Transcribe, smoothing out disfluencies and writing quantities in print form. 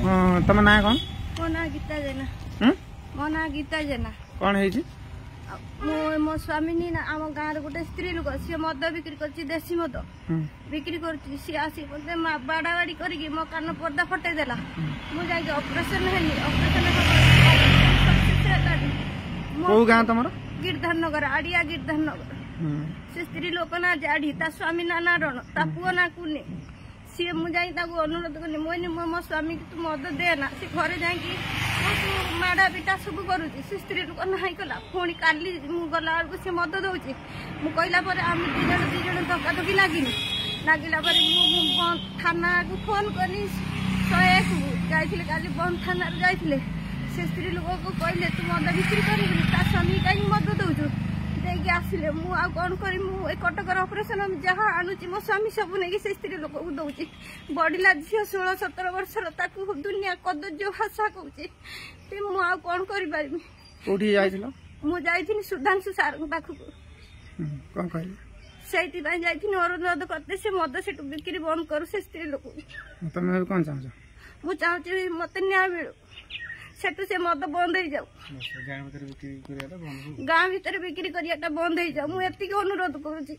तुम ना कौन मो ना गीता जेना मो ना गीता जेना कौन है मो स्वामी ना आम गाँव गोटे स्त्री लोक सी मद बिक्री कर देसी मद बिक्री कर सी आसी मत बाड़ा बाड़ी करके मो कान पर्दा फटेदेला मुझे ऑपरेशन है ऑपरेशन कौ गाँ तुम गिरधार नगर आड़िया गिरधार नगर से स्त्री लोक ना जाड़ी ता स्वामी ना ना रण ता पुओ ना कुने सी मुझे अनुरोध कनी मुझे मो स्वामी की तू मद देना सी घरे जाकि माड़ा पिटा सब करुच्ची से स्त्री लोक ना कला पुणी काली गला बेलू सी मद दौची मुझला आम दी जन धक्काधक्की लगिनी लगिला थाना को फोन कनी 101 को जाइए काली बंद थाना जाइए से स्त्री लोक को कहले तू मद बिक्री कर स्वामी कहीं मद दौचु देगी आसिले कौन कर कटकर ऑपरेशन जहाँ आणुची मो स्वामी सब नहीं से स्त्री लोक को दौची बढ़ला झील 16-17 वर्षर दुनिया कदर्य भाषा कौची कौन कर सुधांशु सार पाखक से अनुरोध करते से मद से बिक्री बंद करू से स्त्री लोक मुझे चाहूँ मत न्याय मिलू सेठू से मद बंद हो जाऊ गाँ भीतर बिक्री करिया बंद हो जाऊ मुझे अनुरोध करुँच।